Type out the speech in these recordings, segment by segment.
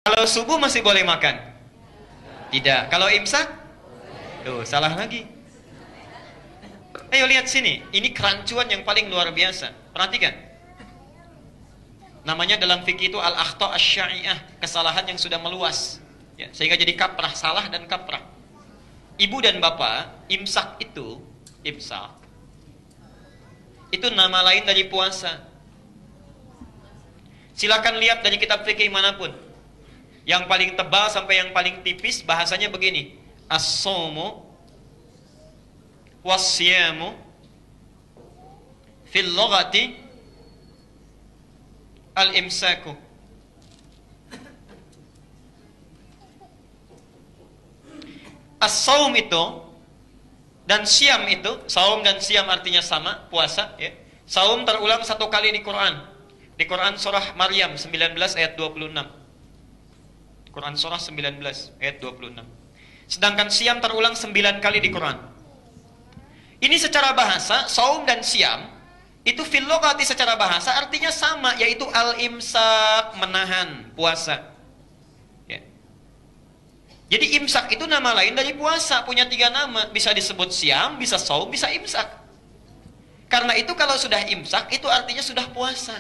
Kalau subuh masih boleh makan? Tidak. Kalau imsak? Tuh, salah lagi. Ayo lihat sini. Ini kerancuan yang paling luar biasa. Perhatikan. Namanya dalam fikih itu al-akhta' asy-syai'ah, kesalahan yang sudah meluas. Ya, sehingga jadi kaprah, salah dan kaprah. Ibu dan bapak, imsak itu nama lain dari puasa. Silakan lihat dari kitab fikih manapun. Yang paling tebal sampai yang paling tipis bahasanya begini. As-shaumu was-siyamu fil lughati al-imsaku. As-shaum itu dan siam itu, saum dan siam artinya sama, puasa ya. Saum terulang 1 kali di Quran. Di Quran surah Maryam 19 ayat 26. Quran surah 19 ayat 26. Sedangkan siam terulang 9 kali di Quran. Ini secara bahasa, saum dan siam itu fil lughati secara bahasa artinya sama, yaitu al-imsak, menahan puasa. Ya. Jadi imsak itu nama lain dari puasa, punya 3 nama, bisa disebut siam, bisa saum, bisa imsak. Karena itu kalau sudah imsak itu artinya sudah puasa.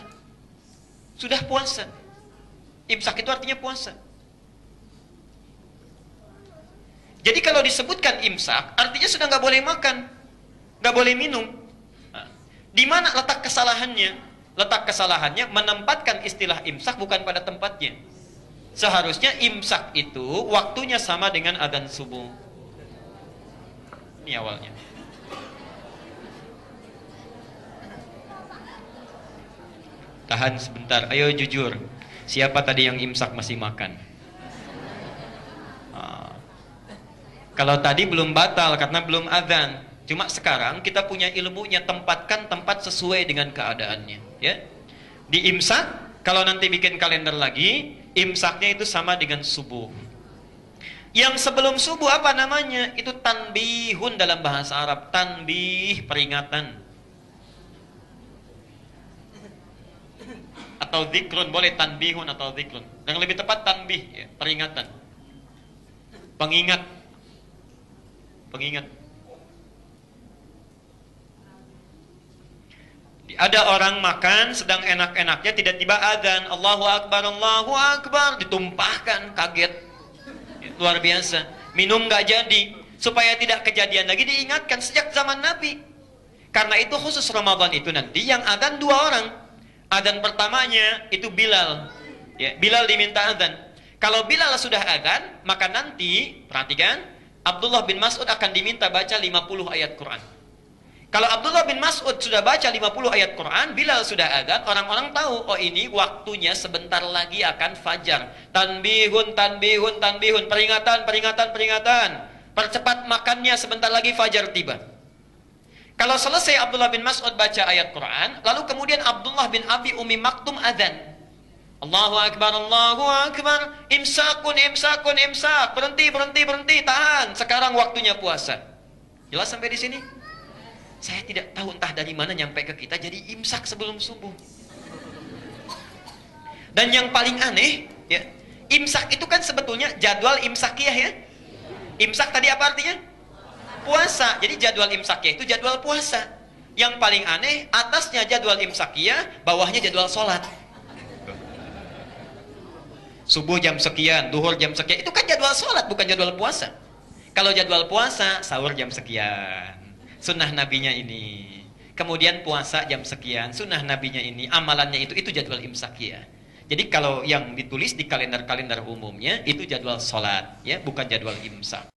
Sudah puasa. Imsak itu artinya puasa. Jadi kalau disebutkan imsak artinya sudah nggak boleh makan, nggak boleh minum. Nah, di mana letak kesalahannya? Letak kesalahannya menempatkan istilah imsak bukan pada tempatnya. Seharusnya imsak itu waktunya sama dengan adzan subuh. Ini awalnya. Tahan sebentar, ayo jujur. Siapa tadi yang imsak masih makan? Kalau tadi belum batal karena belum adzan. Cuma sekarang kita punya ilmunya, tempatkan tempat sesuai dengan keadaannya. Ya. Di imsak, kalau nanti bikin kalender lagi, imsaknya itu sama dengan subuh. Yang sebelum subuh apa namanya? Itu tanbihun dalam bahasa Arab. Tanbih, peringatan. Atau dzikrun, boleh tanbihun atau dzikrun. Yang lebih tepat tanbih, ya, peringatan. Pengingat. Pengingat. Ada orang makan sedang enak-enaknya, tiba-tiba adzan, Allahu Akbar, ditumpahkan, kaget. Luar biasa. Minum nggak jadi. Supaya tidak kejadian lagi diingatkan sejak zaman Nabi. Karena itu khusus Ramadan itu nanti yang adzan 2 orang. Adzan pertamanya itu Bilal. Ya, Bilal diminta adzan. Kalau Bilal sudah adzan, maka nanti perhatikan, Abdullah bin Mas'ud akan diminta baca 50 ayat Quran. Kalau Abdullah bin Mas'ud sudah baca 50 ayat Quran, Bilal sudah adzan, orang-orang tahu, oh ini waktunya sebentar lagi akan fajar. Tanbihun, tanbihun, tanbihun, peringatan, peringatan, peringatan. Percepat makannya, sebentar lagi fajar tiba. Kalau selesai Abdullah bin Mas'ud baca ayat Quran, lalu kemudian Abdullah bin Abi Umi Maktum adzan. Allahu Akbar, Allahu Akbar, imsakun, imsakun, imsak, berhenti, berhenti, berhenti, tahan. Sekarang waktunya puasa. Jelas sampai di sini? Saya tidak tahu entah dari mana nyampe ke kita jadi imsak sebelum subuh. Dan yang paling aneh, ya, imsak itu kan sebetulnya jadwal imsakiyah ya. Imsak tadi apa artinya? Puasa. Jadi jadwal imsakiyah itu jadwal puasa. Yang paling aneh, atasnya jadwal imsakiyah, bawahnya jadwal sholat. Subuh jam sekian, duhur jam sekian, itu kan jadwal sholat, bukan jadwal puasa. Kalau jadwal puasa, sahur jam sekian, sunnah nabinya ini. Kemudian puasa jam sekian, sunnah nabinya ini, amalannya itu jadwal imsakiyah. Jadi kalau yang ditulis di kalender-kalender umumnya, itu jadwal sholat, ya, bukan jadwal imsak.